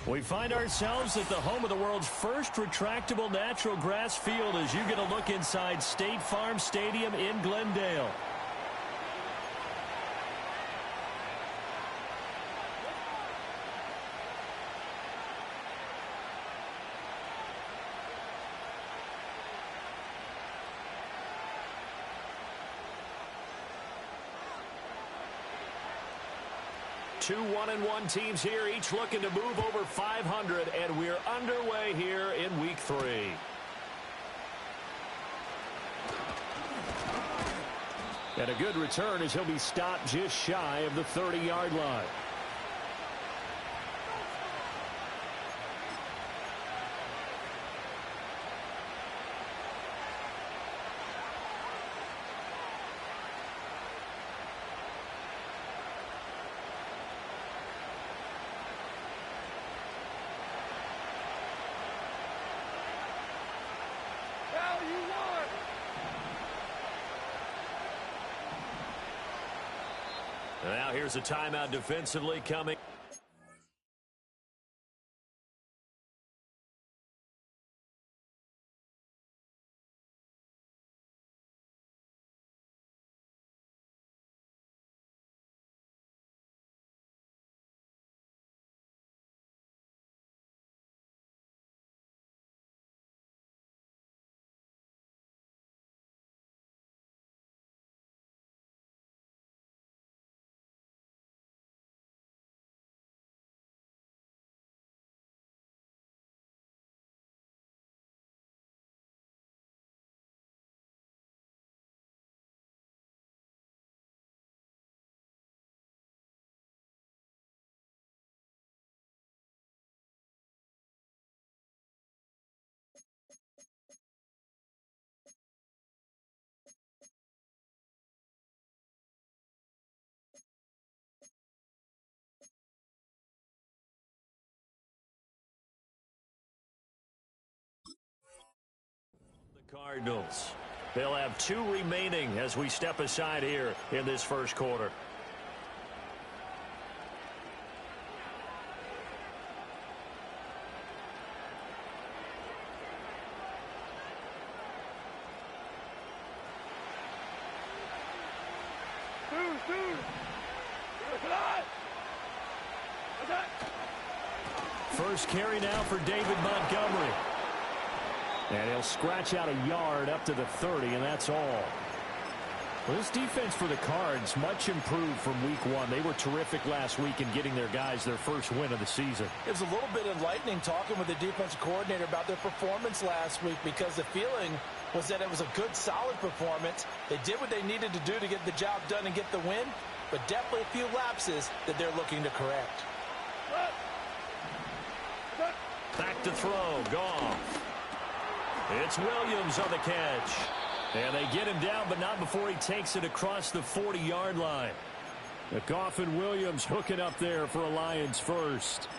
We find ourselves at the home of the world's first retractable natural grass field as you get a look inside State Farm Stadium in Glendale. Two 1-1 teams here, each looking to move over 500, and we're underway here in Week 3. And a good return as he'll be stopped just shy of the 30-yard line. Now here's a timeout defensively coming. Cardinals. They'll have 2 remaining as we step aside here in this first quarter. First carry now for David Montgomery. And he'll scratch out a yard up to the 30, and that's all. Well, this defense for the Cards, much improved from Week 1. They were terrific last week in getting their guys their first win of the season. It was a little bit enlightening talking with the defensive coordinator about their performance last week because the feeling was that it was a good, solid performance. They did what they needed to do to get the job done and get the win, but definitely a few lapses that they're looking to correct. Back to throw, Goff. It's Williams on the catch. And they get him down, but not before he takes it across the 40-yard line. Goff and Williams hooking up there for a Lions first.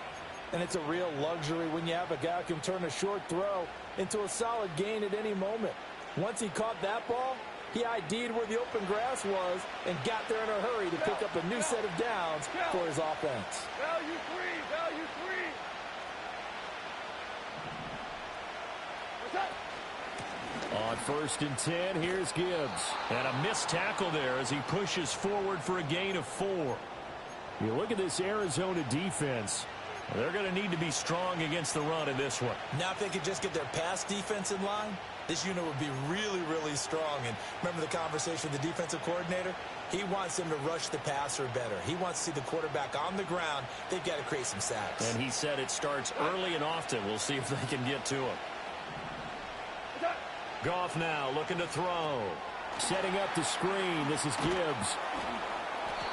And it's a real luxury when you have a guy who can turn a short throw into a solid gain at any moment. Once he caught that ball, he ID'd where the open grass was and got there in a hurry to pick up a new set of downs for his offense. Value three, value three. On 1st and 10, here's Gibbs. And a missed tackle there as he pushes forward for a gain of 4. You look at this Arizona defense. They're going to need to be strong against the run in this one. Now if they could just get their pass defense in line, this unit would be really, really strong. And remember the conversation with the defensive coordinator? He wants them to rush the passer better. He wants to see the quarterback on the ground. They've got to create some sacks. And he said it starts early and often. We'll see if they can get to him. Goff now looking to throw. Setting up the screen. This is Gibbs.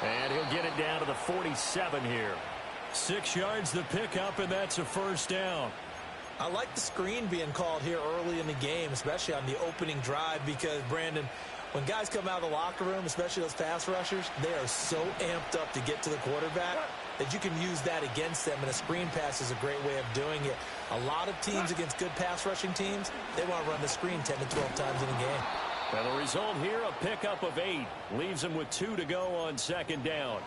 And he'll get it down to the 47 here. 6 yards the pickup, and that's a first down. I like the screen being called here early in the game, especially on the opening drive, because, Brandon, when guys come out of the locker room, especially those pass rushers, they are so amped up to get to the quarterback that you can use that against them, and a screen pass is a great way of doing it. A lot of teams against good pass rushing teams, they want to run the screen 10 to 12 times in a game. And the result here, a pickup of 8. Leaves them with 2 to go on 2nd down.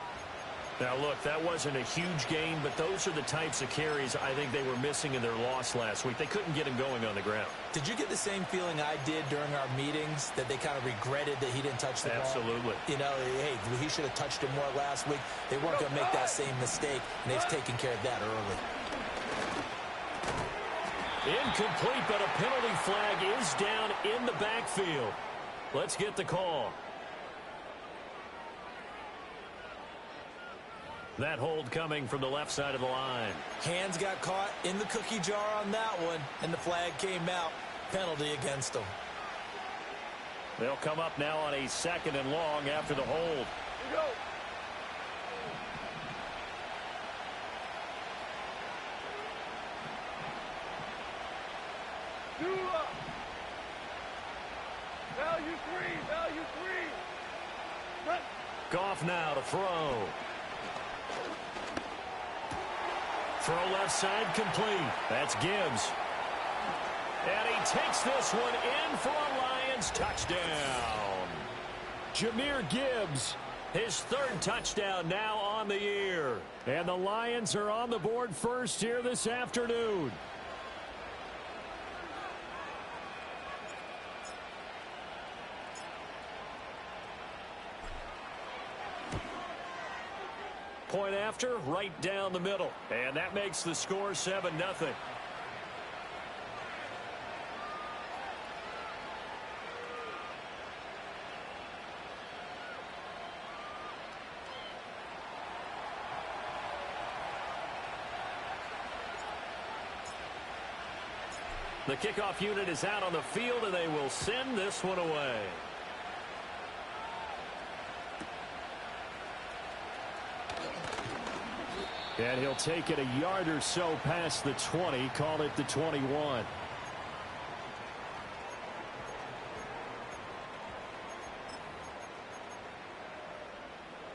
Now, look, that wasn't a huge gain, but those are the types of carries I think they were missing in their loss last week. They couldn't get him going on the ground. Did you get the same feeling I did during our meetings, that they kind of regretted that he didn't touch the ball? Absolutely. You know, hey, he should have touched it more last week. They weren't going to make that same mistake, and they've taken care of that early. Incomplete, but a penalty flag is down in the backfield. Let's get the call. That hold coming from the left side of the line. Hands got caught in the cookie jar on that one, and the flag came out. Penalty against them. They'll come up now on a 2nd and long after the hold. Here we go. Two up. Value three. Value three. Run. Goff now to throw. Throw left side complete. That's Gibbs. And he takes this one in for a Lions touchdown. Jahmyr Gibbs, his 3rd touchdown now on the year. And the Lions are on the board first here this afternoon. Point after, right down the middle. And that makes the score 7-0. The kickoff unit is out on the field, and they will send this one away. And he'll take it a yard or so past the 20, call it the 21.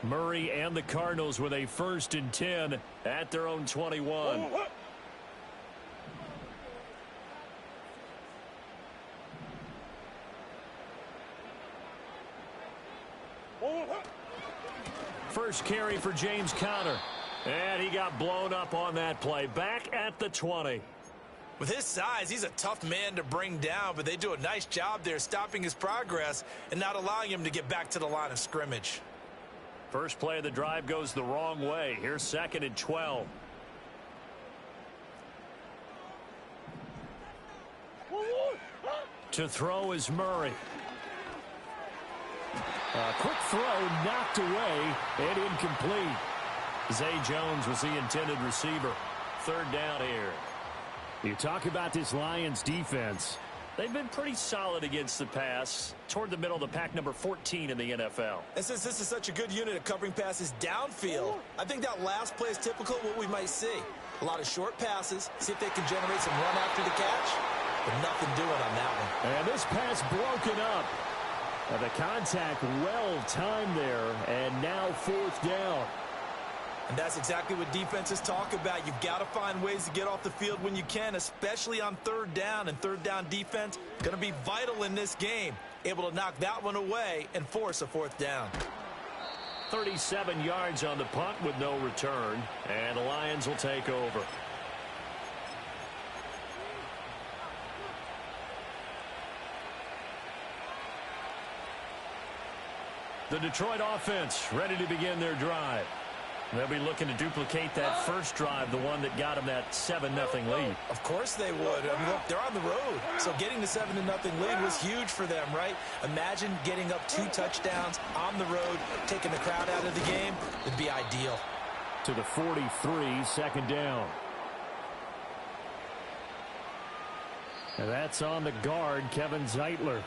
Murray and the Cardinals with a 1st and 10 at their own 21. First carry for James Conner. And he got blown up on that play. Back at the 20. With his size, he's a tough man to bring down, but they do a nice job there stopping his progress and not allowing him to get back to the line of scrimmage. First play of the drive goes the wrong way. Here's 2nd and 12. To throw is Murray. A quick throw knocked away and incomplete. Zay Jones was the intended receiver. 3rd down here. You talk about this Lions defense. They've been pretty solid against the pass. Toward the middle of the pack, number 14 in the NFL. And since this is such a good unit of covering passes downfield, I think that last play is typical of what we might see. A lot of short passes, see if they can generate some run after the catch, but nothing doing on that one. And this pass broken up. The contact well timed there, and now 4th down. And that's exactly what defenses talk about. You've got to find ways to get off the field when you can, especially on 3rd down. And 3rd down defense going to be vital in this game. Able to knock that one away and force a 4th down. 37 yards on the punt with no return. And the Lions will take over. The Detroit offense ready to begin their drive. They'll be looking to duplicate that first drive, the one that got them that 7-0 lead. Of course they would. I mean, look, they're on the road. So getting the 7-0 lead was huge for them, right? Imagine getting up 2 touchdowns on the road, taking the crowd out of the game. Would be ideal. To the 43, 2nd down. And that's on the guard, Kevin Zeitler.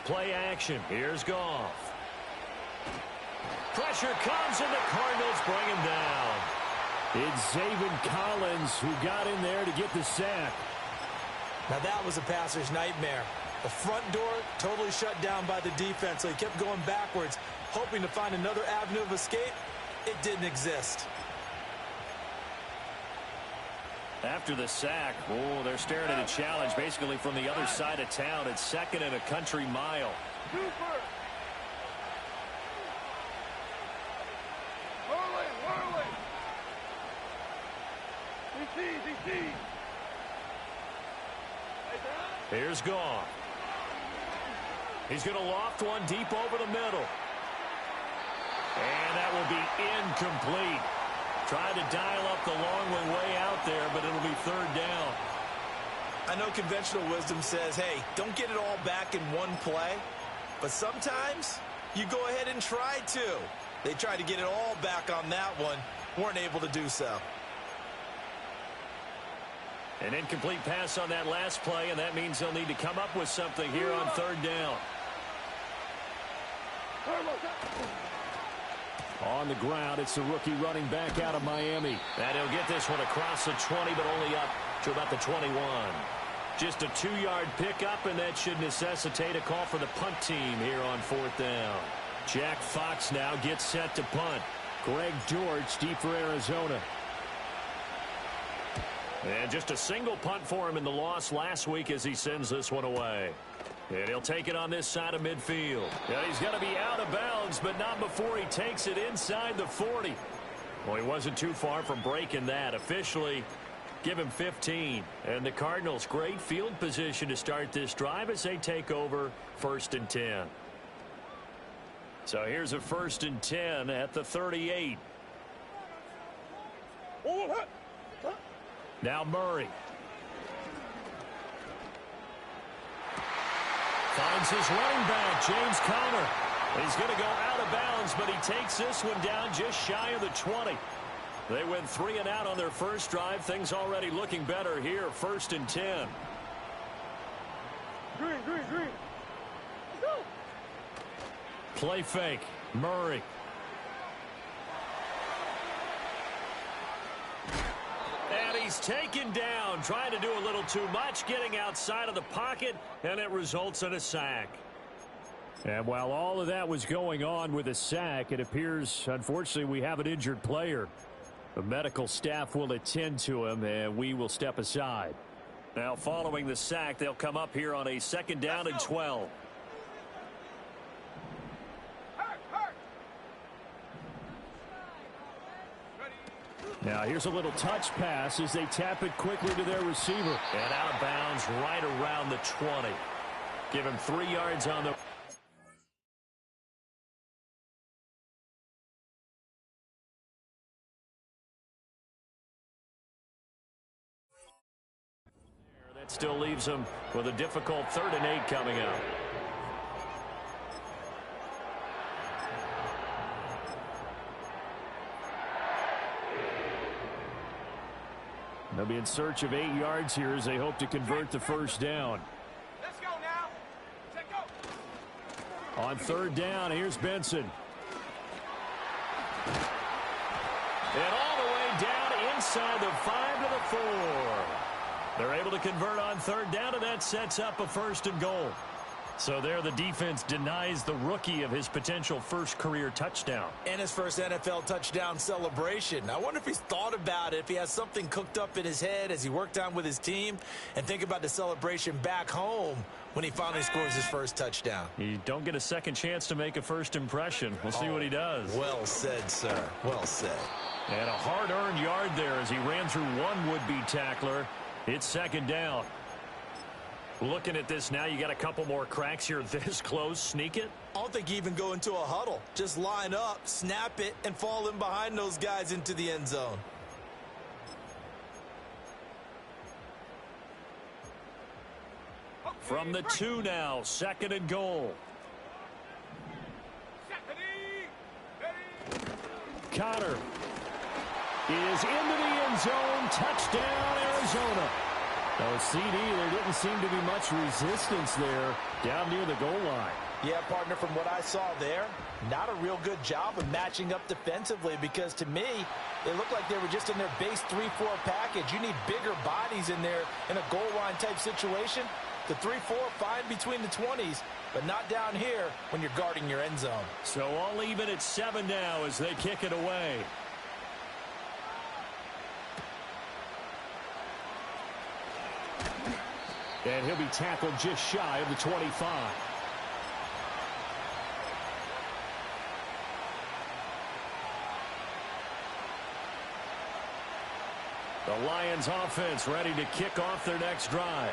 play action. Here's Goff. Pressure comes, and the Cardinals bring him down. It's Zaven Collins who got in there to get the sack. Now that was a passer's nightmare. The front door totally shut down by the defense, so he kept going backwards, hoping to find another avenue of escape. It didn't exist. After the sack, they're staring at a challenge basically from the other side of town. It's 2nd and a country mile. Super. Whirling. He sees. Here's Goff. He's going to loft one deep over the middle. And that will be incomplete. Tried to dial up the long way out there, but it'll be 3rd down. I know conventional wisdom says, hey, don't get it all back in one play. But sometimes you go ahead and try to. They tried to get it all back on that one. Weren't able to do so. An incomplete pass on that last play, and that means they'll need to come up with something here on 3rd down. On the ground, it's the rookie running back out of Miami. And he'll get this one across the 20, but only up to about the 21. Just a 2-yard pickup, and that should necessitate a call for the punt team here on 4th down. Jack Fox now gets set to punt. Greg George deep for Arizona. And just a single punt for him in the loss last week as he sends this one away. And he'll take it on this side of midfield. Yeah, he's going to be out of bounds, but not before he takes it inside the 40. Well, he wasn't too far from breaking that. Officially, give him 15. And the Cardinals, great field position to start this drive as they take over 1st and 10. So here's a 1st and 10 at the 38. Now Murray. Finds his running back, James Conner. He's going to go out of bounds, but he takes this one down just shy of the 20. They went 3 and out on their first drive. Things already looking better here, 1st and 10. Green. Go. Play fake. Murray. And he's taken down, trying to do a little too much, getting outside of the pocket, and it results in a sack. And while all of that was going on with a sack, it appears, unfortunately, we have an injured player. The medical staff will attend to him, and we will step aside. Now, following the sack, they'll come up here on a 2nd down and 12. Now, here's a little touch pass as they tap it quickly to their receiver. And out of bounds right around the 20. Give him 3 yards on the... That still leaves him with a difficult 3rd and 8 coming up. They'll be in search of 8 yards here as they hope to convert the 1st down. Let's go now. Let's go. On 3rd down, here's Benson. And all the way down inside the 5 to the 4. They're able to convert on 3rd down, and that sets up a 1st and goal. So there the defense denies the rookie of his potential first career touchdown. And his first NFL touchdown celebration. I wonder if he's thought about it, if he has something cooked up in his head as he worked on with his team, and think about the celebration back home when he finally scores his first touchdown. You don't get a second chance to make a first impression. We'll see what he does. Well said, sir. Well said. And a hard-earned yard there as he ran through one would-be tackler. It's 2nd down. Looking at this now, you got a couple more cracks here this close. Sneak it? I don't think you even go into a huddle. Just line up, snap it, and fall in behind those guys into the end zone. From the 2 now, 2nd and goal. Conner is into the end zone. Touchdown, Arizona. Oh, CD, there didn't seem to be much resistance there down near the goal line. Yeah, partner, from what I saw there, not a real good job of matching up defensively because to me, it looked like they were just in their base 3-4 package. You need bigger bodies in there in a goal line type situation. The 3-4, fine between the 20s, but not down here when you're guarding your end zone. So all even at 7 now as they kick it away. And he'll be tackled just shy of the 25. The Lions offense ready to kick off their next drive.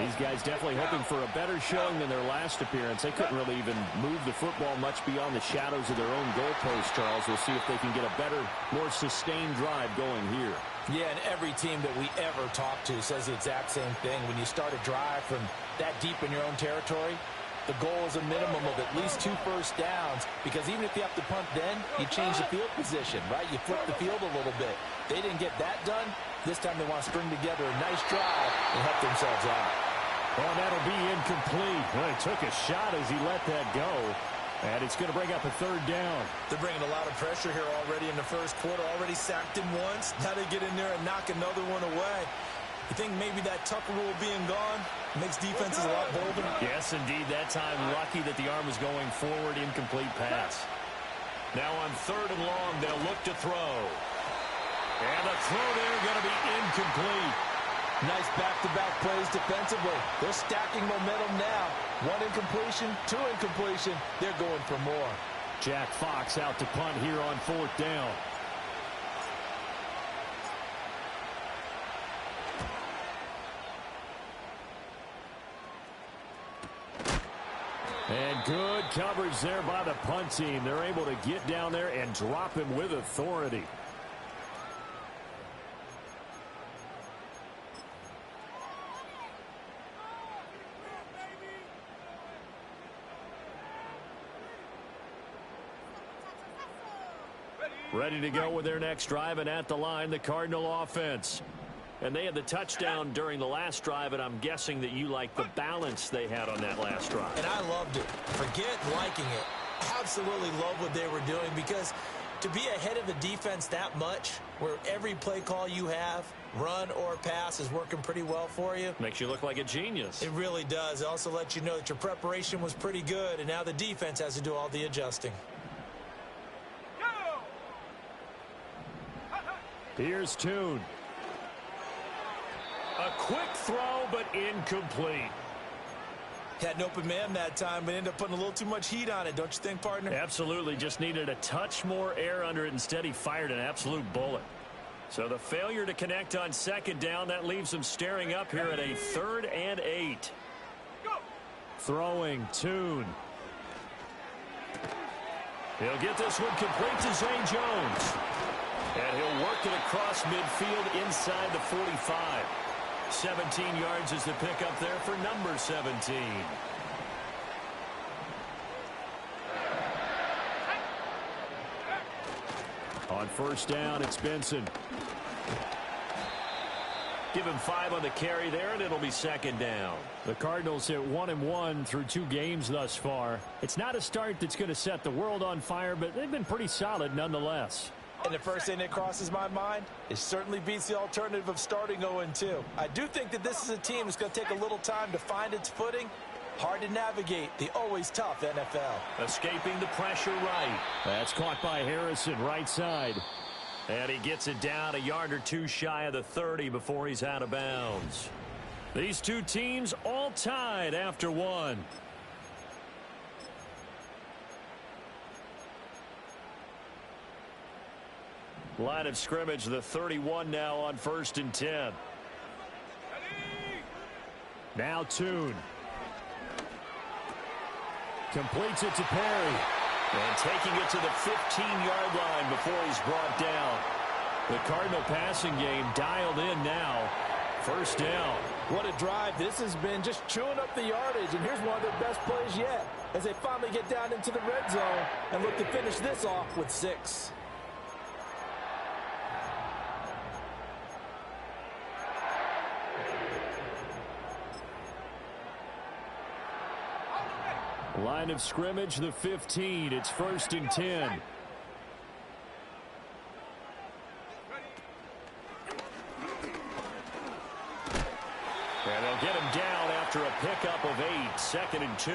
These guys definitely hoping for a better showing than their last appearance. They couldn't really even move the football much beyond the shadows of their own goalpost, Charles. We'll see if they can get a better, more sustained drive going here. Yeah, and every team that we ever talk to says the exact same thing. When you start a drive from that deep in your own territory, the goal is a minimum of at least 2 first downs, because even if you have to punt then, you change the field position, right? You flip the field a little bit. They didn't get that done. This time they want to string together a nice drive and help themselves out. Oh, that'll be incomplete. Well, he took a shot as he let that go. And it's going to bring up a 3rd down. They're bringing a lot of pressure here already in the first quarter. Already sacked him once. Now they get in there and knock another one away. You think maybe that Tucker rule being gone makes defenses a lot bolder? Yes, indeed. That time, lucky that the arm was going forward. Incomplete pass. Now on 3rd and long, they'll look to throw. And the throw there going to be incomplete. Nice back-to-back plays defensively. They're stacking momentum now. 1 incompletion, 2 incompletion. They're going for more. Jack Fox out to punt here on 4th down. And good coverage there by the punt team. They're able to get down there and drop him with authority. Ready to go with their next drive, and at the line, the Cardinal offense. And they had the touchdown during the last drive, and I'm guessing that you like the balance they had on that last drive. And I loved it. Forget liking it. Absolutely love what they were doing, because to be ahead of the defense that much, where every play call you have, run or pass, is working pretty well for you. Makes you look like a genius. It really does. It also lets you know that your preparation was pretty good, and now the defense has to do all the adjusting. Here's Toon. A quick throw, but incomplete. Had an open man that time, but ended up putting a little too much heat on it, don't you think, partner? Absolutely. Just needed a touch more air under it. Instead, he fired an absolute bullet. So the failure to connect on 2nd down, that leaves him staring up here at a 3rd and 8. Throwing, Toon. He'll get this one complete to Zay Jones. And he'll work it across midfield inside the 45. 17 yards is the pickup there for number 17. On 1st down, it's Benson. Give him 5 on the carry there, and it'll be 2nd down. The Cardinals hit 1-1 through 2 games thus far. It's not a start that's going to set the world on fire, but they've been pretty solid nonetheless. And the first thing that crosses my mind, it certainly beats the alternative of starting 0-2. I do think that this is a team that's going to take a little time to find its footing. Hard to navigate the always tough NFL. Escaping the pressure right. That's caught by Harrison, right side. And he gets it down a yard or 2 shy of the 30 before he's out of bounds. These 2 teams all tied after 1. Line of scrimmage, the 31 now on 1st and 10. Now Toon. Completes it to Perry. And taking it to the 15-yard line before he's brought down. The Cardinal passing game dialed in now. 1st down. What a drive this has been, just chewing up the yardage. And here's one of their best plays yet, as they finally get down into the red zone and look to finish this off with 6. Line of scrimmage, the 15. It's 1st and 10. And they'll get him down after a pickup of 8. 2nd and 2.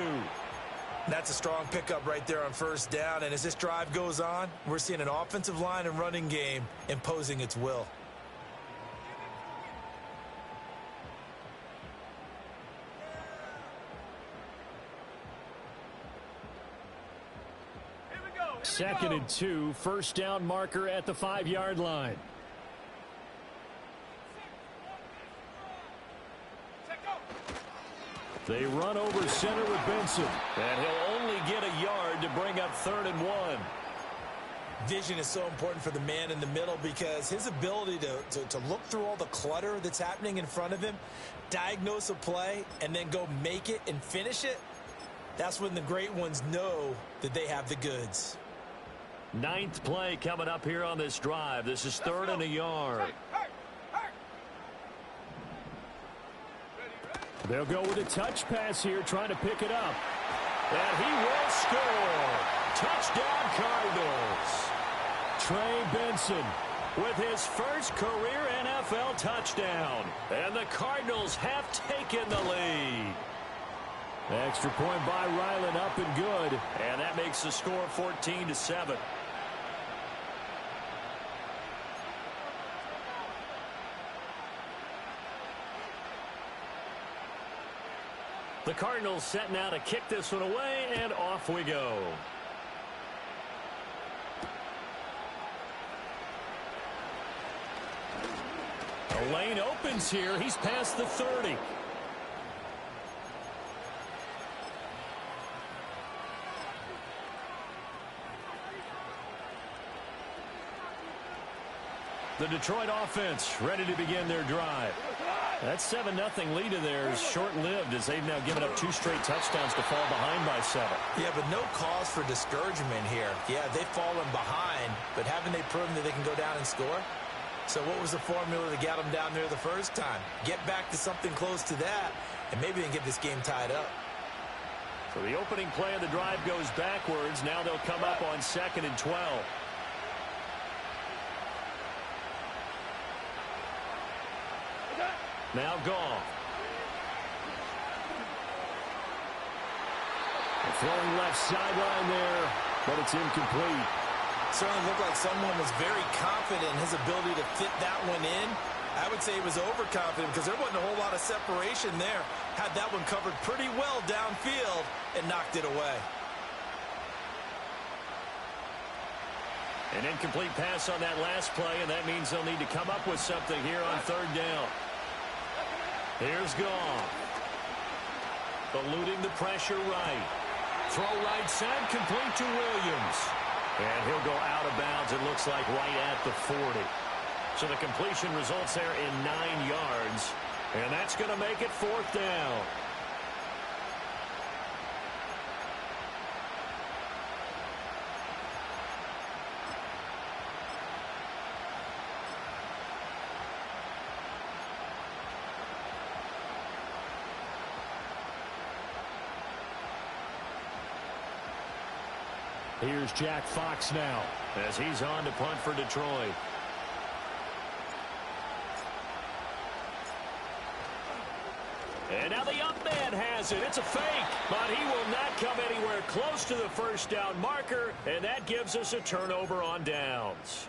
That's a strong pickup right there on 1st down. And as this drive goes on, we're seeing an offensive line and running game imposing its will. Here we go. 2nd and 2. 1st down marker at the 5-yard line. They run over center with Benson. And he'll only get a yard to bring up 3rd and 1. Vision is so important for the man in the middle because his ability to look through all the clutter that's happening in front of him, diagnose a play, and then go make it and finish it, that's when the great ones know that they have the goods. 9th play coming up here on this drive. This is 3rd and a yard. They'll go with a touch pass here, trying to pick it up. And he will score. Touchdown, Cardinals. Trey Benson with his first career NFL touchdown. And the Cardinals have taken the lead. Extra point by Ryland, up and good. And that makes the score 14-7. The Cardinals setting out to kick this one away, and off we go. The lane opens here. He's past the 30. The Detroit offense ready to begin their drive. That 7-0 lead of theirs short-lived as they've now given up 2 straight touchdowns to fall behind by 7. Yeah, but no cause for discouragement here. Yeah, they've fallen behind, but haven't they proven that they can go down and score? So what was the formula that got them down there the first time? Get back to something close to that, and maybe they can get this game tied up. So the opening play of the drive goes backwards. Now they'll come up on 2nd and 12. Now Goff. Throwing left sideline there, but it's incomplete. Certainly looked like someone was very confident in his ability to fit that one in. I would say he was overconfident because there wasn't a whole lot of separation there. Had that one covered pretty well downfield and knocked it away. An incomplete pass on that last play, and that means they'll need to come up with something here on 3rd down. Here's Goff. Eluding the pressure right. Throw right side, complete to Williams. And he'll go out of bounds, it looks like, right at the 40. So the completion results there in 9 yards. And that's going to make it 4th down. Here's Jack Fox now as he's on to punt for Detroit. And now the up man has it. It's a fake, but he will not come anywhere close to the 1st down marker, and that gives us a turnover on downs.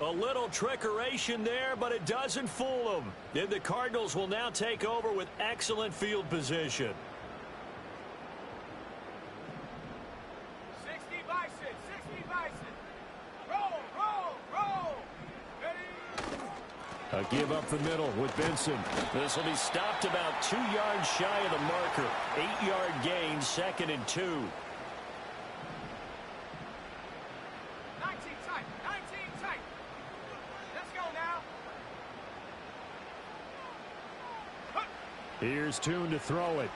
A little trickeration there, but it doesn't fool them. And the Cardinals will now take over with excellent field position. 60 Bison, 60 Bison. Roll, roll, roll. Ready? A give up the middle with Benson. This will be stopped about 2 yards shy of the marker. 8-yard gain, 2nd and 2. 19 tight, 19 tight. Let's go now. Here's Tune to throw it.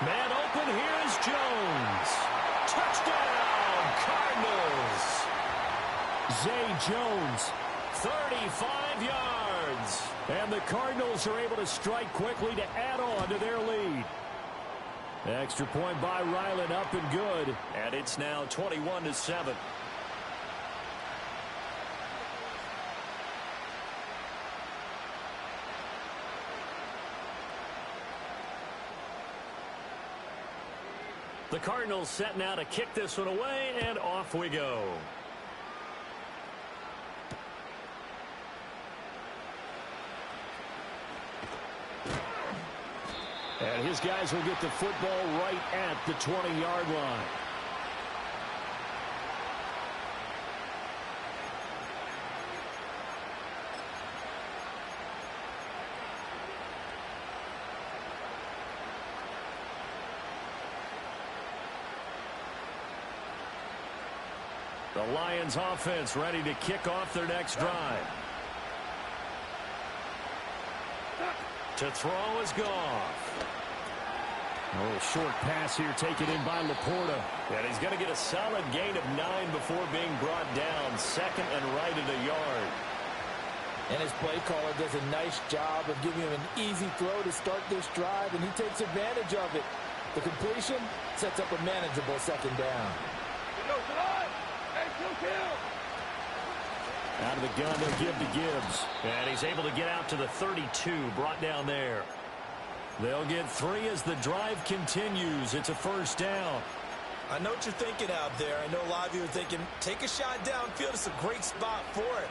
Man open, here is Jones. Touchdown, Cardinals. Zay Jones, 35 yards. And the Cardinals are able to strike quickly to add on to their lead. Extra point by Ryland, up and good. And it's now 21-7. The Cardinals set now to kick this one away, and off we go. And his guys will get the football right at the 20-yard line. The Lions offense ready to kick off their next drive. To throw is Goff. A little short pass here taken in by Laporta. And he's going to get a solid gain of 9 before being brought down. Second and right at a yard. And his play caller does a nice job of giving him an easy throw to start this drive, and he takes advantage of it. The completion sets up a manageable second down. Out of the gun, they'll give to Gibbs. And he's able to get out to the 32, brought down there. They'll get 3 as the drive continues. It's a first down. I know what you're thinking out there. I know a lot of you are thinking, take a shot downfield. It's a great spot for it.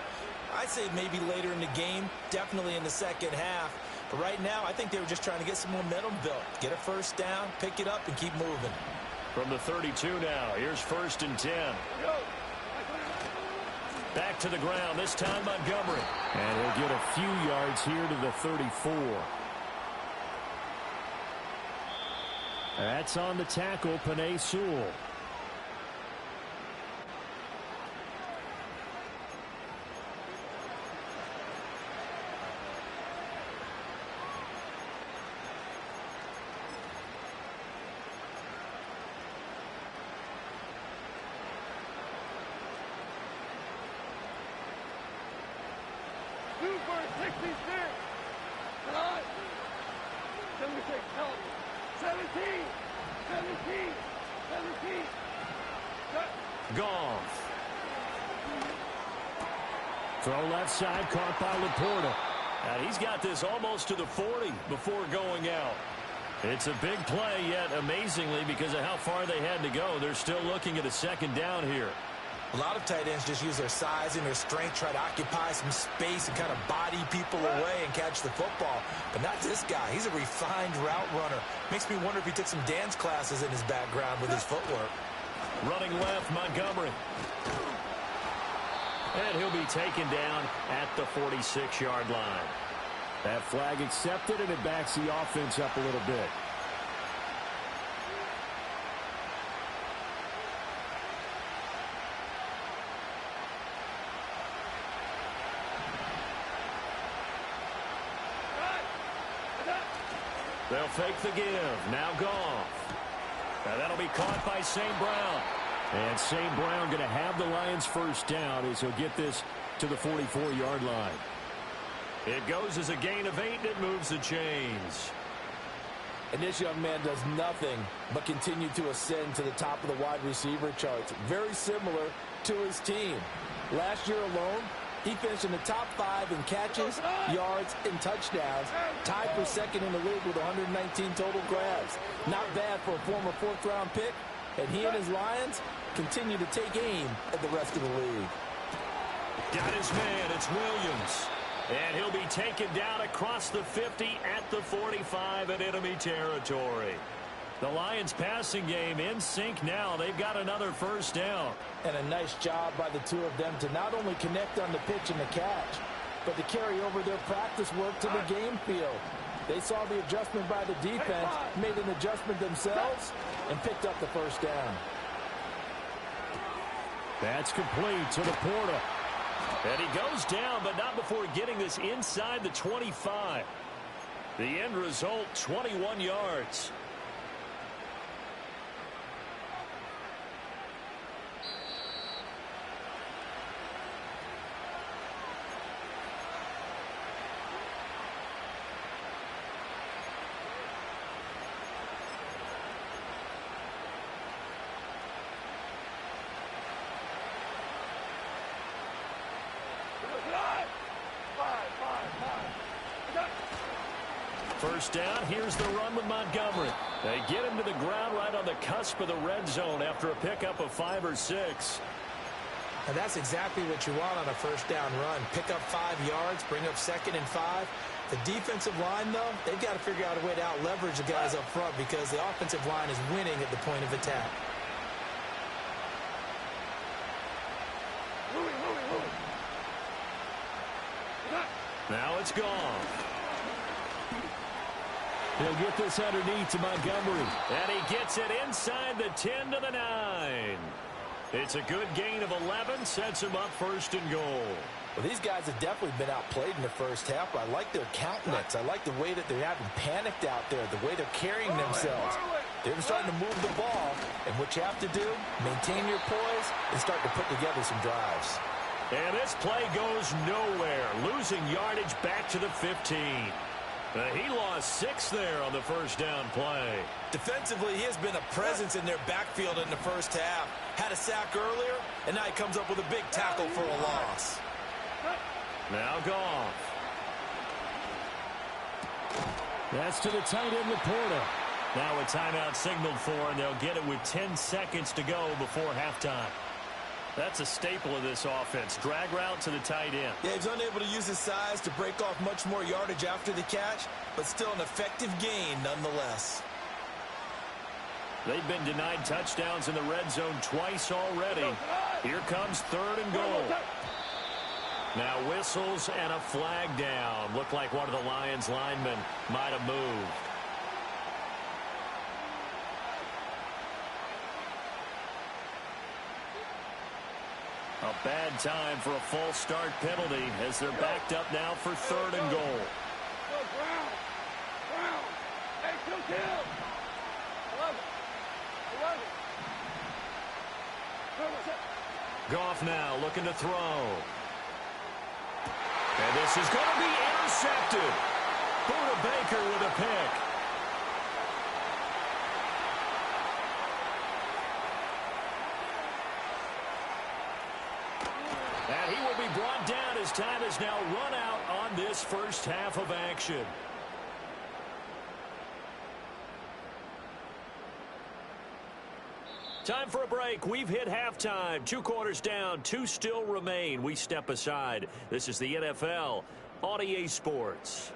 I'd say maybe later in the game, definitely in the second half. But right now, I think they were just trying to get some momentum built. Get a first down, pick it up, and keep moving. From the 32 now, here's 1st and 10. Back to the ground, this time Montgomery. And he'll get a few yards here to the 34. That's on the tackle, Penei Sewell. Goff. Throw left side, caught by Laporta. And he's got this almost to the 40 before going out. It's a big play, yet amazingly, because of how far they had to go, they're still looking at a second down here. A lot of tight ends just use their size and their strength, try to occupy some space and kind of body people away and catch the football. But not this guy. He's a refined route runner. Makes me wonder if he took some dance classes in his background with his footwork. Running left, Montgomery. And he'll be taken down at the 46-yard line. That flag accepted, and it backs the offense up a little bit. They'll fake the give. Now Goff. And that'll be caught by St. Brown. And St. Brown going to have the Lions first down as he'll get this to the 44-yard line. It goes as a gain of 8, and it moves the chains. And this young man does nothing but continue to ascend to the top of the wide receiver charts. Very similar to his team. Last year alone, he finished in the top 5 in catches, yards, and touchdowns. Tied for second in the league with 119 total grabs. Not bad for a former 4th-round pick. And he and his Lions continue to take aim at the rest of the league. Got his man. It's Williams. And he'll be taken down across the 50 at the 45 at enemy territory. The Lions passing game in sync now. They've got another first down. And a nice job by the two of them to not only connect on the pitch and the catch, but to carry over their practice work to the game field. They saw the adjustment by the defense, made an adjustment themselves, and picked up the first down. That's complete to Laporta. And he goes down, but not before getting this inside the 25. The end result, 21 yards. first down. Here's the run with Montgomery. They get him to the ground right on the cusp of the red zone after a pickup of 5 or 6. And that's exactly what you want on a first down run. Pick up 5 yards, bring up 2nd and 5. The defensive line, though, they've got to figure out a way to out-leverage the guys up front because the offensive line is winning at the point of attack. Now it's gone. He'll get this underneath to Montgomery. And he gets it inside the 10 to the 9. It's a good gain of 11, sets him up 1st and goal. Well, these guys have definitely been outplayed in the first half, but I like their countenance. I like the way that they're having panicked out there, the way they're carrying themselves. They're starting to move the ball, and what you have to do, maintain your poise and start to put together some drives. And this play goes nowhere, losing yardage back to the 15. He lost 6 there on the first down play. Defensively, he has been a presence in their backfield in the first half. Had a sack earlier, and now he comes up with a big tackle for a loss. Now Goff. That's to the tight end, Laporta. Now a timeout signaled for, and they'll get it with 10 seconds to go before halftime. That's a staple of this offense. Drag route to the tight end. Yeah, he's unable to use his size to break off much more yardage after the catch, but still an effective gain nonetheless. They've been denied touchdowns in the red zone twice already. Here comes 3rd and goal. Now whistles and a flag down. Looked like one of the Lions linemen might have moved. A bad time for a false start penalty as they're backed up now for 3rd and goal. Goff now looking to throw. And this is going to be intercepted. Buda Baker with a pick. And he will be brought down as time is now run out on this first half of action. Time for a break. We've hit halftime. 2 quarters down. 2 still remain. We step aside. This is the NFL on EA Sports.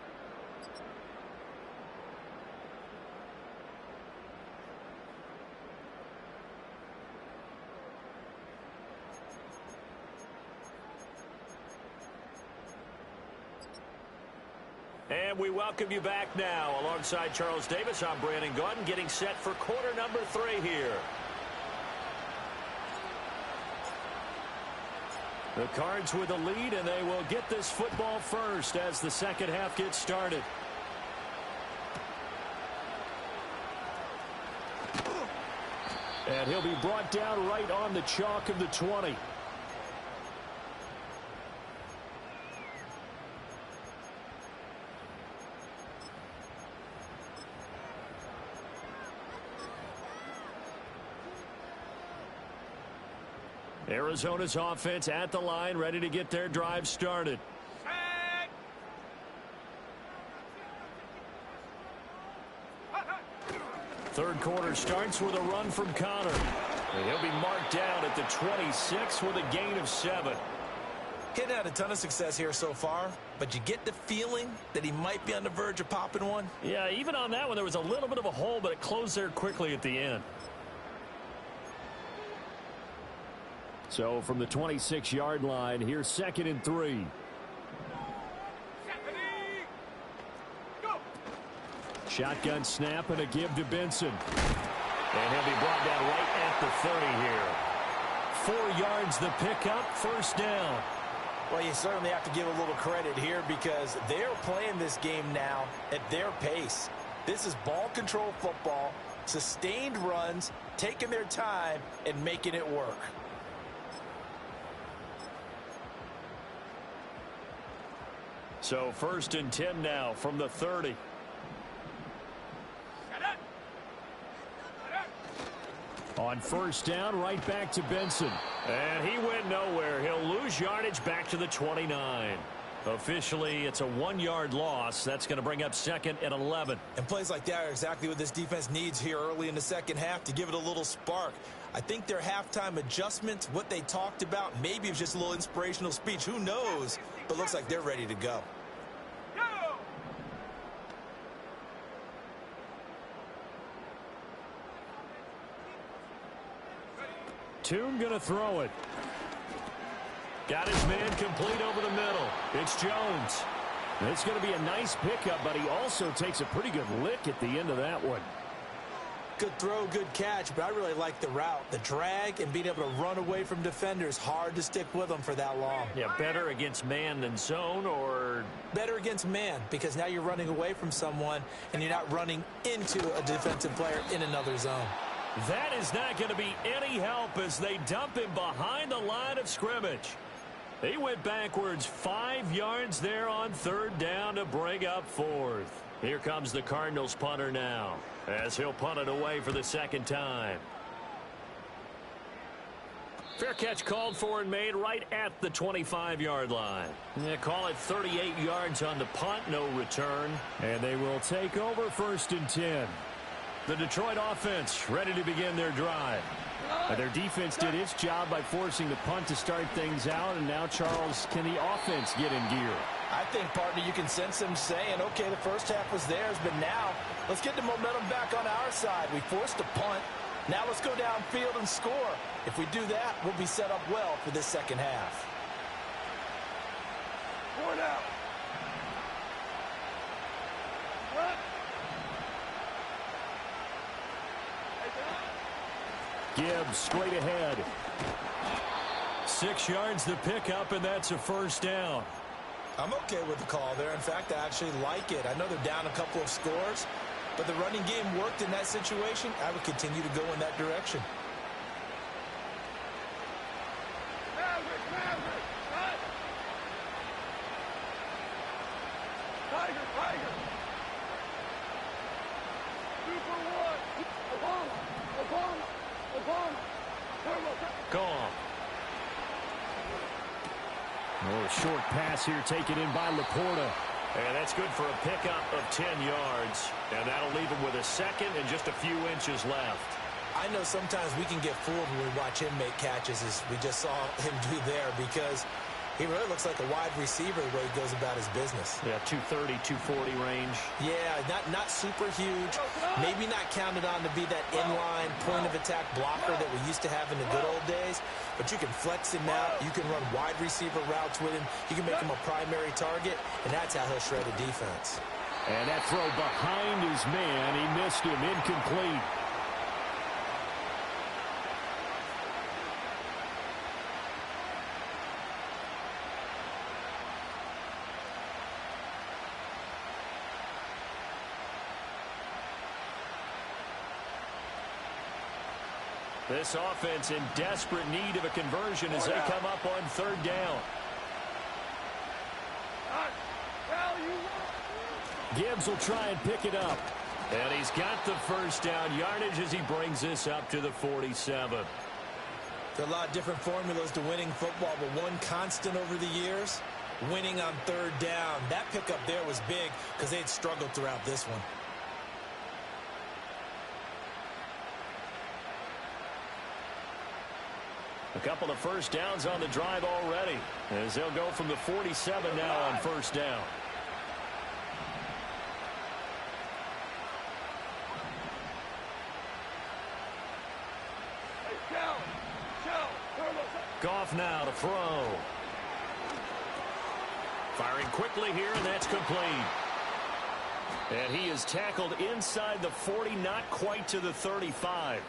And we welcome you back now. Alongside Charles Davis, I'm Brandon Gaudin, getting set for quarter number 3 here. The Cards with a lead, and they will get this football first as the second half gets started. And he'll be brought down right on the chalk of the 20. Arizona's offense at the line, ready to get their drive started. Third quarter starts with a run from Connor. And he'll be marked down at the 26 with a gain of 7. He hadn't had a ton of success here so far, but you get the feeling that he might be on the verge of popping one. Yeah, even on that one, there was a little bit of a hole, but it closed there quickly at the end. So from the 26-yard line, here's 2nd and 3. Shotgun snap and a give to Benson. And he'll be brought down right at the 30 here. 4 yards the pickup, first down. Well, you certainly have to give a little credit here because they're playing this game now at their pace. This is ball control football, sustained runs, taking their time and making it work. So 1st and 10 now from the 30. On first down, right back to Benson. And he went nowhere. He'll lose yardage back to the 29. Officially, it's a 1-yard loss. That's going to bring up 2nd and 11. And plays like that are exactly what this defense needs here early in the second half to give it a little spark. I think their halftime adjustments, what they talked about, maybe it was just a little inspirational speech. Who knows? But looks like they're ready to go. Toon going to throw it. Got his man complete over the middle. It's Jones. It's going to be a nice pickup, but he also takes a pretty good lick at the end of that one. Good throw, good catch, but I really like the route. The drag and being able to run away from defenders, hard to stick with them for that long. Yeah, better against man than zone, or? Better against man, because now you're running away from someone and you're not running into a defensive player in another zone. That is not going to be any help as they dump him behind the line of scrimmage. He went backwards 5 yards there on 3rd down to bring up 4th. Here comes the Cardinals punter now, as he'll punt it away for the 2nd time. Fair catch called for and made right at the 25-yard line. Yeah, call it 38 yards on the punt, no return. And they will take over 1st and 10. The Detroit offense ready to begin their drive. Their defense did its job by forcing the punt to start things out, and now, Charles, can the offense get in gear? I think, partner, you can sense them saying, okay, the first half was theirs, but now let's get the momentum back on our side. We forced a punt. Now let's go downfield and score. If we do that, we'll be set up well for this second half. 4 down. Gibbs straight ahead. 6 yards to pick up, and that's a 1st down. I'm okay with the call there. In fact, I actually like it. I know they're down a couple of scores, but the running game worked in that situation. I would continue to go in that direction. Tiger. 2 for 1. Obama. Gone. Oh, short pass here taken in by Laporta. And that's good for a pickup of 10 yards. And that'll leave him with a 2nd and just a few inches left. I know sometimes we can get fooled when we watch him make catches, as we just saw him do there, because he really looks like a wide receiver the way he goes about his business. Yeah, 230, 240 range. Yeah, not super huge. Maybe not counted on to be that inline point-of-attack blocker that we used to have in the good old days. But you can flex him out. You can run wide receiver routes with him. You can make him a primary target, and that's how he'll shred a defense. And that throw behind his man. He missed him. Incomplete. This offense in desperate need of a conversion as they come up on 3rd down. Gibbs will try and pick it up. And he's got the 1st down yardage as he brings this up to the 47. There are a lot of different formulas to winning football, but one constant over the years, winning on 3rd down. That pickup there was big because they'd struggled throughout this one. A couple of 1st downs on the drive already, as they'll go from the 47 now on 1st down. Goff now to throw. Firing quickly here, and that's complete. And he is tackled inside the 40, not quite to the 35.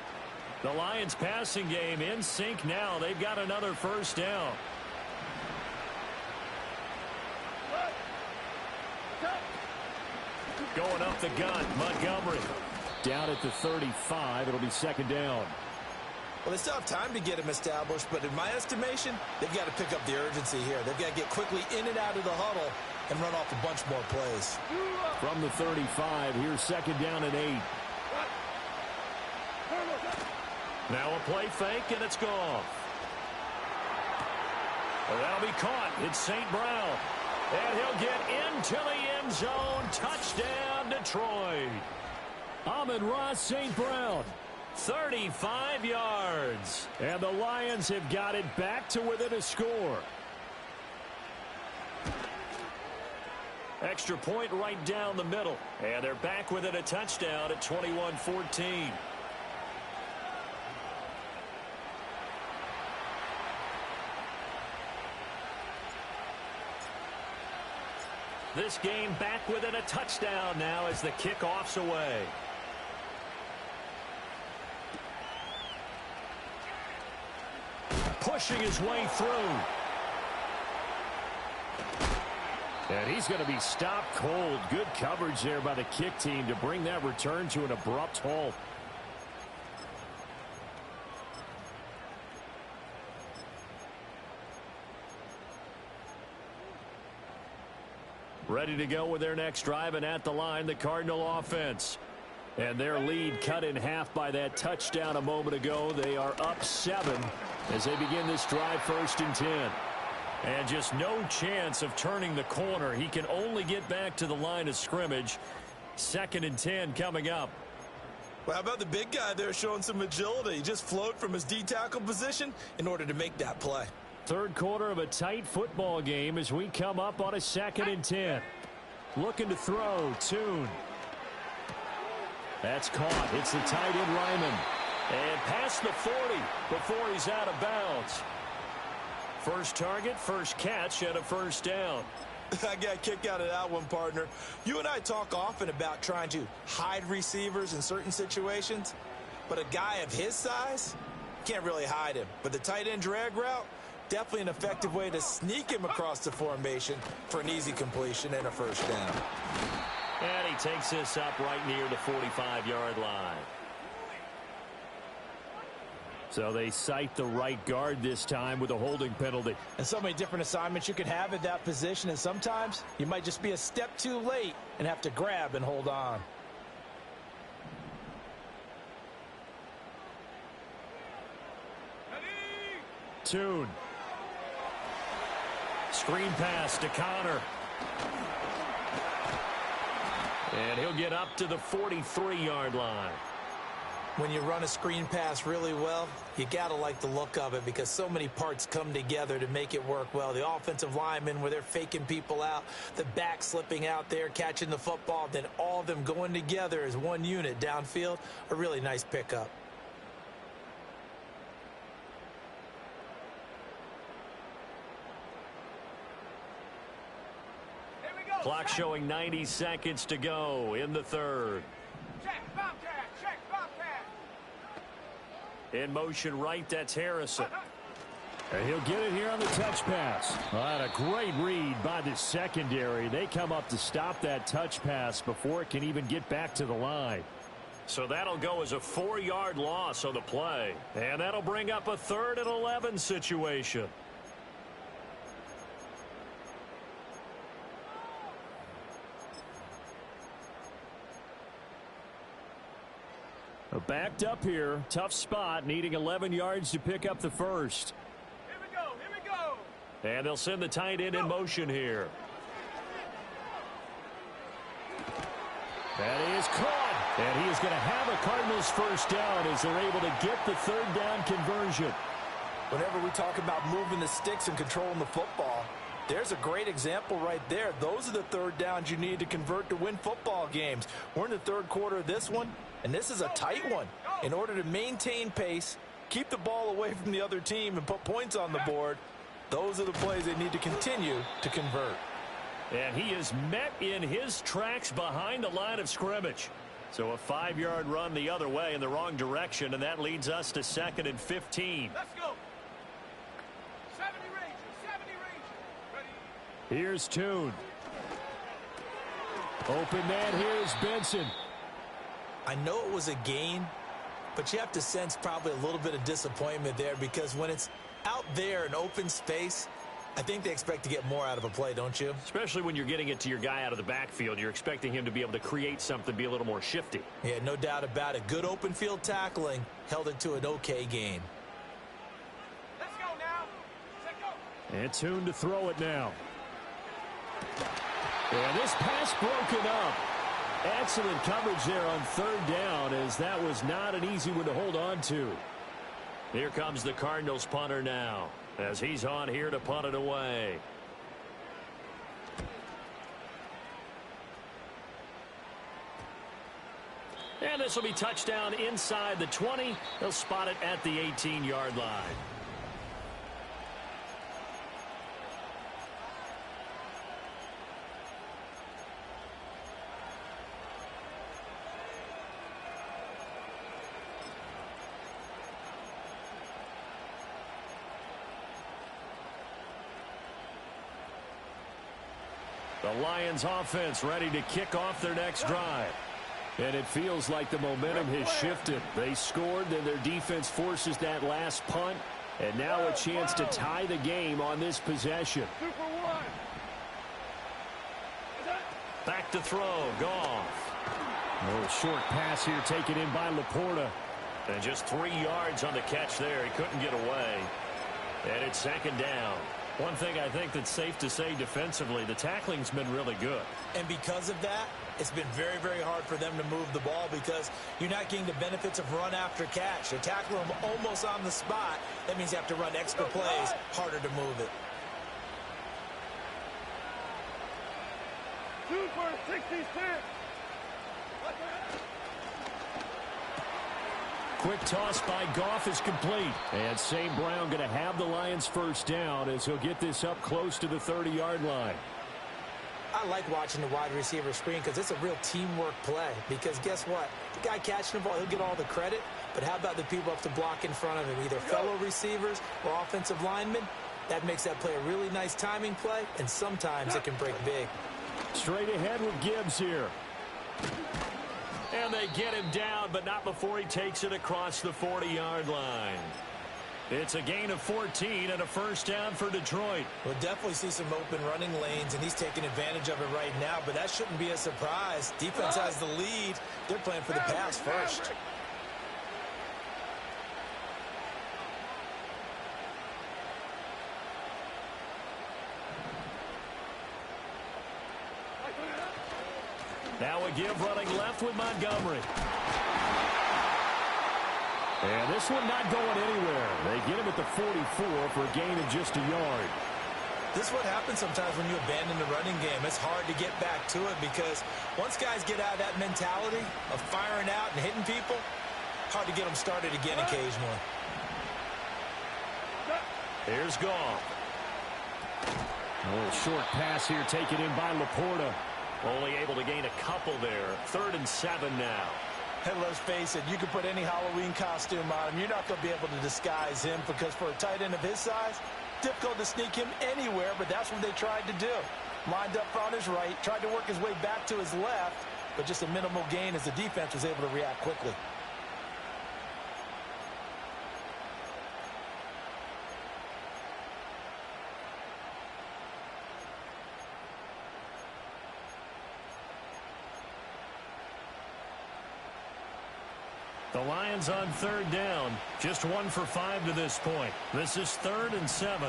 The Lions passing game in sync now. They've got another 1st down. Going up the gun, Montgomery. Down at the 35, it'll be 2nd down. Well, they still have time to get him established, but in my estimation, they've got to pick up the urgency here. They've got to get quickly in and out of the huddle and run off a bunch more plays. From the 35, here's 2nd down and 8. Now a play fake, and it's gone. Well, that'll be caught. It's St. Brown. And he'll get into the end zone. Touchdown, Detroit. Amon-Ra St. Brown, 35 yards. And the Lions have got it back to within a score. Extra point right down the middle. And they're back within a touchdown at 21-14. This game back within a touchdown now as the kickoff's away. Pushing his way through. And he's going to be stopped cold. Good coverage there by the kick team to bring that return to an abrupt halt. Ready to go with their next drive, and at the line, the Cardinal offense. And their lead cut in half by that touchdown a moment ago. They are up 7 as they begin this drive, 1st and 10. And just no chance of turning the corner. He can only get back to the line of scrimmage. 2nd and 10 coming up. Well, how about the big guy there showing some agility? He just float from his D-tackle position in order to make that play. Third quarter of a tight football game as we come up on a 2nd and 10. Looking to throw, Tune. That's caught. It's the tight end, Ryman. And past the 40 before he's out of bounds. First target, first catch, and a first down. I got a kick out of that one, partner. You and I talk often about trying to hide receivers in certain situations, but a guy of his size can't really hide him. But the tight end drag route, definitely an effective way to sneak him across the formation for an easy completion and a first down. And he takes this up right near the 45-yard line. So they cite the right guard this time with a holding penalty. And so many different assignments you could have at that position, and sometimes you might just be a step too late and have to grab and hold on. Tune. Screen pass to Connor. And he'll get up to the 43-yard line. When you run a screen pass really well, you got to like the look of it because so many parts come together to make it work well. The offensive linemen where they're faking people out, the back slipping out there, catching the football, then all of them going together as one unit downfield, a really nice pickup. Clock showing 90 seconds to go in the third. Check, Bobcat, check, Bobcat. In motion right, that's Harrison. And he'll get it here on the touch pass. A great read by the secondary. They come up to stop that touch pass before it can even get back to the line. So that'll go as a 4-yard loss on the play. And that'll bring up a 3rd and 11 situation. Backed up here, tough spot, needing 11 yards to pick up the first. Here we go, here we go. And they'll send the tight end in motion here. That is caught. And he is going to have a Cardinals first down as they're able to get the 3rd down conversion. Whenever we talk about moving the sticks and controlling the football, there's a great example right there. Those are the 3rd downs you need to convert to win football games. We're in the 3rd quarter of this one, and this is a tight one. In order to maintain pace, keep the ball away from the other team, and put points on the board, those are the plays they need to continue to convert. And he is met in his tracks behind the line of scrimmage. So a 5-yard run the other way in the wrong direction, and that leads us to 2nd and 15. Let's go. 70 Rangers, 70 Rangers. Ready? Here's Tune. Open man, here's Benson. I know it was a gain, but you have to sense probably a little bit of disappointment there because when it's out there in open space, I think they expect to get more out of a play, don't you? Especially when you're getting it to your guy out of the backfield. You're expecting him to be able to create something, be a little more shifty. Yeah, no doubt about it. Good open field tackling held it to an okay gain. Let's go now. Let's go. And Tune to throw it now. And this pass broken up. Excellent coverage there on third down, as that was not an easy one to hold on to. Here comes the Cardinals punter now, as he's on here to punt it away. And this will be touchdown inside the 20. They'll spot it at the 18-yard line. The Lions offense ready to kick off their next drive. And it feels like the momentum has shifted. They scored, then their defense forces that last punt. And now a chance to tie the game on this possession. Back to throw. Goff. A little short pass here taken in by Laporta. And just 3 yards on the catch there. He couldn't get away. And it's second down. One thing I think that's safe to say defensively, the tackling's been really good. And because of that, it's been very, very hard for them to move the ball because you're not getting the benefits of run after catch. They tackle them almost on the spot. That means you have to run extra plays, harder to move it. Super 66. Quick toss by Goff is complete. And St. Brown going to have the Lions first down as he'll get this up close to the 30-yard line. I like watching the wide receiver screen because it's a real teamwork play. Because guess what? The guy catching the ball, he'll get all the credit. But how about the people up to block in front of him, either fellow receivers or offensive linemen? That makes that play a really nice timing play, and sometimes it can break big. Straight ahead with Gibbs here. And they get him down, but not before he takes it across the 40-yard line. It's a gain of 14 and a first down for Detroit. We'll definitely see some open running lanes, and he's taking advantage of it right now, but that shouldn't be a surprise. Defense has the lead. They're playing for the pass first. Now a give running left with Montgomery. And this one not going anywhere. They get him at the 44 for a gain of just a yard. This is what happens sometimes when you abandon the running game. It's hard to get back to it because once guys get out of that mentality of firing out and hitting people, hard to get them started again occasionally. Here's Goff. A little short pass here taken in by Laporta. Only able to gain a couple there. 3rd and 7 now. And let's face it, you can put any Halloween costume on him. You're not going to be able to disguise him because for a tight end of his size, difficult to sneak him anywhere, but that's what they tried to do. Lined up on his right, tried to work his way back to his left, but just a minimal gain as the defense was able to react quickly. The Lions on 3rd down. Just 1 for 5 to this point. This is 3rd and 7.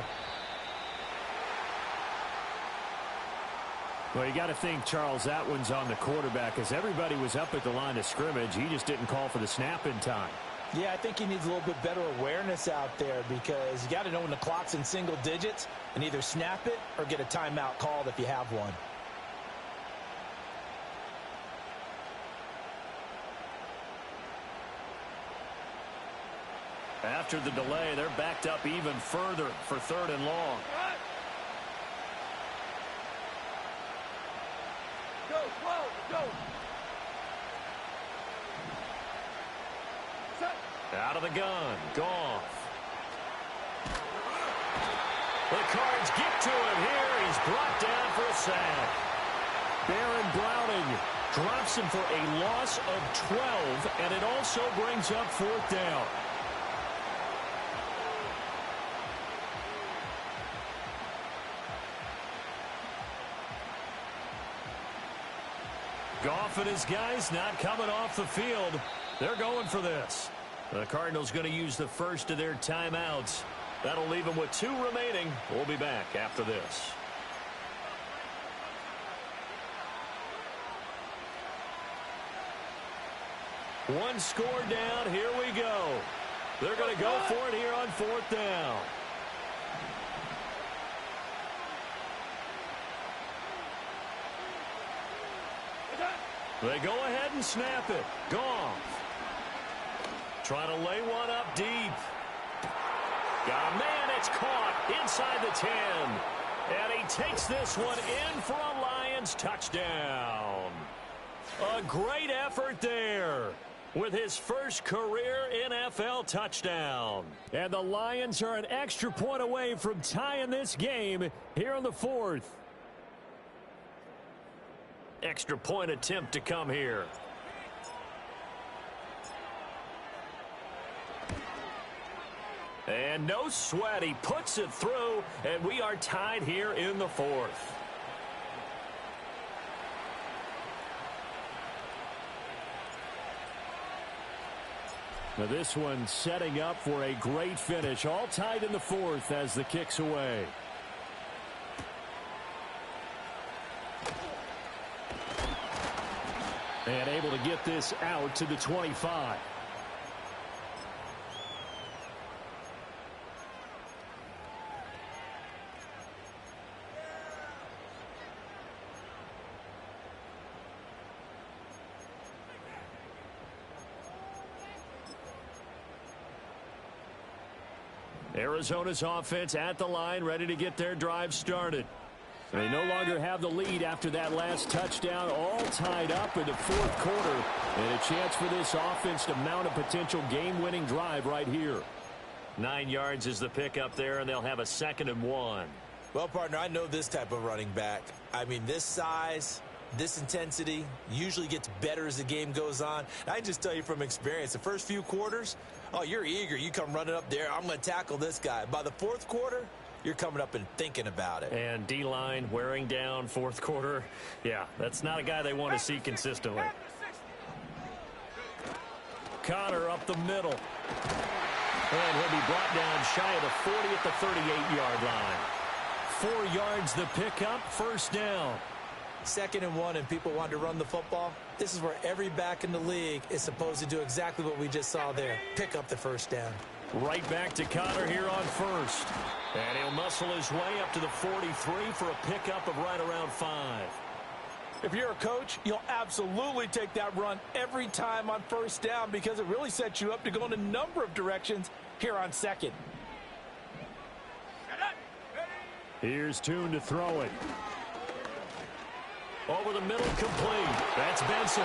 Well, you got to think, Charles, that one's on the quarterback as everybody was up at the line of scrimmage. He just didn't call for the snap in time. Yeah, I think he needs a little bit better awareness out there because you got to know when the clock's in single digits and either snap it or get a timeout called if you have one. After the delay, they're backed up even further for 3rd and long. Go, slow, go. Set. Out of the gun, Goff. The Cards get to him here. He's brought down for a sack. Baron Browning drops him for a loss of 12, and it also brings up 4th down. Goff and his guys not coming off the field. They're going for this. The Cardinals going to use the first of their timeouts. That'll leave them with 2 remaining. We'll be back after this. One score down. Here we go. They're going to go for it here on 4th down. They go ahead and snap it. Goff. Trying to lay one up deep. Got a man. It's caught inside the 10. And he takes this one in for a Lions touchdown. A great effort there with his first career NFL touchdown. And the Lions are an extra point away from tying this game here in the 4th. Extra point attempt to come here. And no sweat. He puts it through, and we are tied here in the 4th. Now this one setting up for a great finish. All tied in the 4th as the kick's away. And able to get this out to the 25. Arizona's offense at the line, ready to get their drive started. They no longer have the lead after that last touchdown, all tied up in the 4th quarter. And a chance for this offense to mount a potential game-winning drive right here. 9 yards is the pickup there, and they'll have a 2nd and 1. Well, partner, I know this type of running back. I mean, this size, this intensity usually gets better as the game goes on. I can just tell you from experience, the first few quarters, oh, you're eager. You come running up there. I'm going to tackle this guy. By the 4th quarter, you're coming up and thinking about it. And D-line wearing down 4th quarter. Yeah, that's not a guy they want to see consistently. Connor up the middle. And he'll be brought down shy of the 40 at the 38-yard line. 4 yards the pickup, 1st down. 2nd and 1, and people want to run the football. This is where every back in the league is supposed to do exactly what we just saw there. Pick up the 1st down. Right back to Connor here on 1st. And he'll muscle his way up to the 43 for a pickup of right around 5. If you're a coach, you'll absolutely take that run every time on 1st down because it really sets you up to go in a number of directions here on 2nd. Here's Tune to throw it. Over the middle, complete. That's Benson.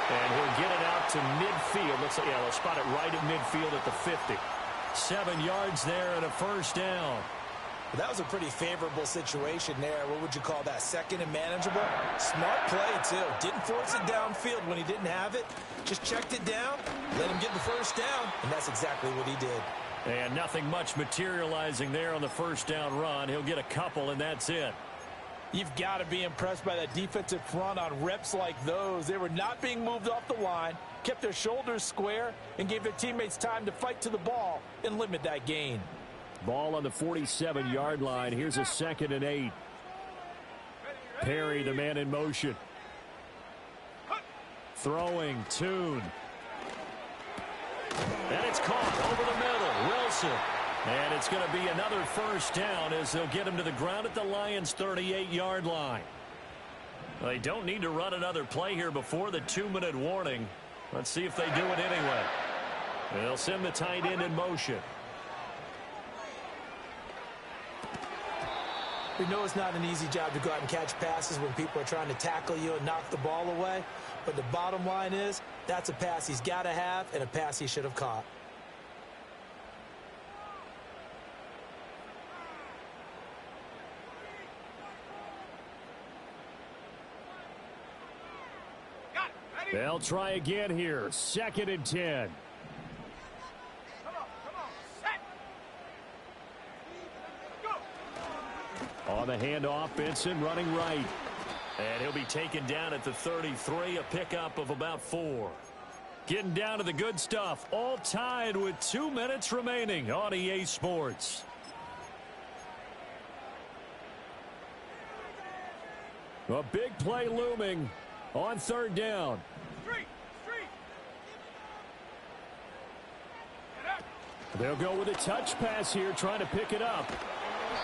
And he'll get it out to midfield. Looks like, yeah, they'll spot it right at midfield at the 50. 7 yards there and a 1st down. Well, that was a pretty favorable situation there. What would you call that? 2nd and manageable? Smart play, too. Didn't force it downfield when he didn't have it. Just checked it down, let him get the 1st down, and that's exactly what he did. And nothing much materializing there on the 1st down run. He'll get a couple, and that's it. You've got to be impressed by that defensive front on reps like those. They were not being moved off the line, kept their shoulders square, and gave their teammates time to fight to the ball and limit that gain. Ball on the 47-yard line. Here's a 2nd and 8. Perry, the man in motion. Throwing, Tune. And it's caught over the middle. Wilson. And it's going to be another 1st down as they'll get him to the ground at the Lions' 38-yard line. They don't need to run another play here before the 2-minute warning. Let's see if they do it anyway. They'll send the tight end in motion. We know it's not an easy job to go out and catch passes when people are trying to tackle you and knock the ball away. But the bottom line is that's a pass he's got to have and a pass he should have caught. They'll try again here. 2nd and 10. Come on, set. Go. On the handoff, Benson running right. And he'll be taken down at the 33, a pickup of about 4. Getting down to the good stuff. All tied with 2 minutes remaining on EA Sports. A big play looming on 3rd down. Street. They'll go with a touch pass here, trying to pick it up.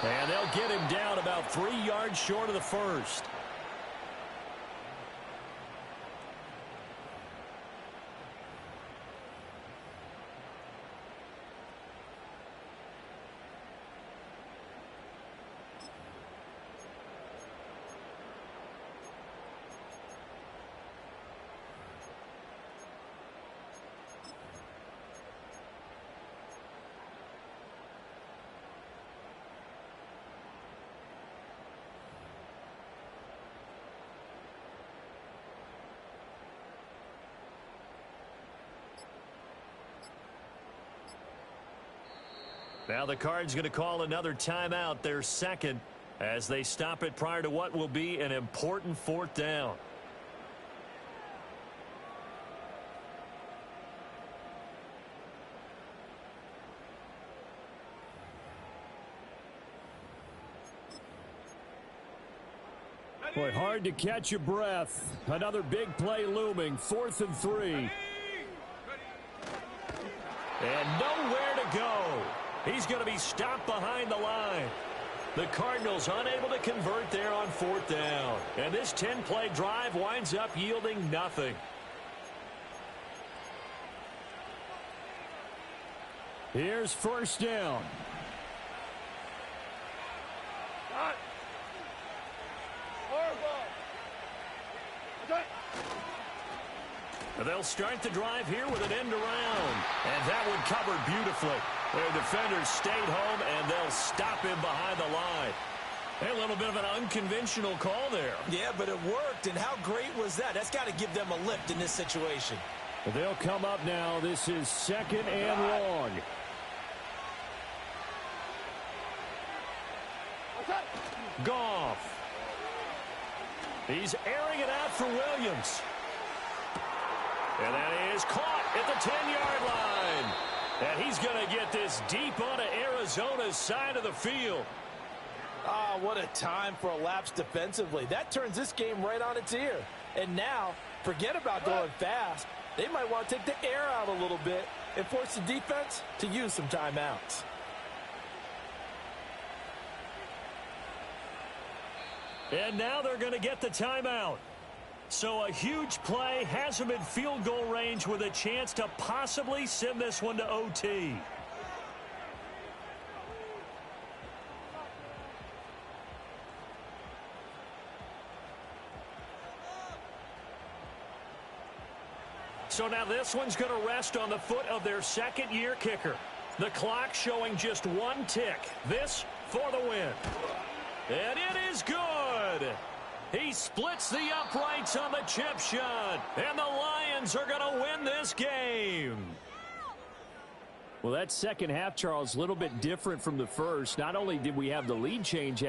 And they'll get him down about 3 yards short of the first. Now the Cards going to call another timeout, their second, as they stop it prior to what will be an important 4th down. Boy, hard to catch your breath. Another big play looming, 4th and 3. And nowhere to go. He's going to be stopped behind the line. The Cardinals unable to convert there on 4th down. And this 10-play drive winds up yielding nothing. Here's 1st down. They'll start the drive here with an end around. And that one covered beautifully. Their defenders stayed home, and they'll stop him behind the line. A little bit of an unconventional call there. Yeah, but it worked, and how great was that? That's got to give them a lift in this situation. They'll come up now. This is 2nd and long. Goff. He's airing it out for Williams. And that is caught at the 10-yard line. And he's going to get this deep onto Arizona's side of the field. Ah, what a time for a lapse defensively. That turns this game right on its ear. And now, forget about going fast. They might want to take the air out a little bit and force the defense to use some timeouts. And now they're going to get the timeout. So a huge play has them in field goal range with a chance to possibly send this one to OT. So now this one's going to rest on the foot of their second-year kicker. The clock showing just 1 tick. This for the win. And it is good. He splits the uprights on the chip shot. And the Lions are going to win this game. Well, that second half, Charles, a little bit different from the first. Not only did we have the lead change after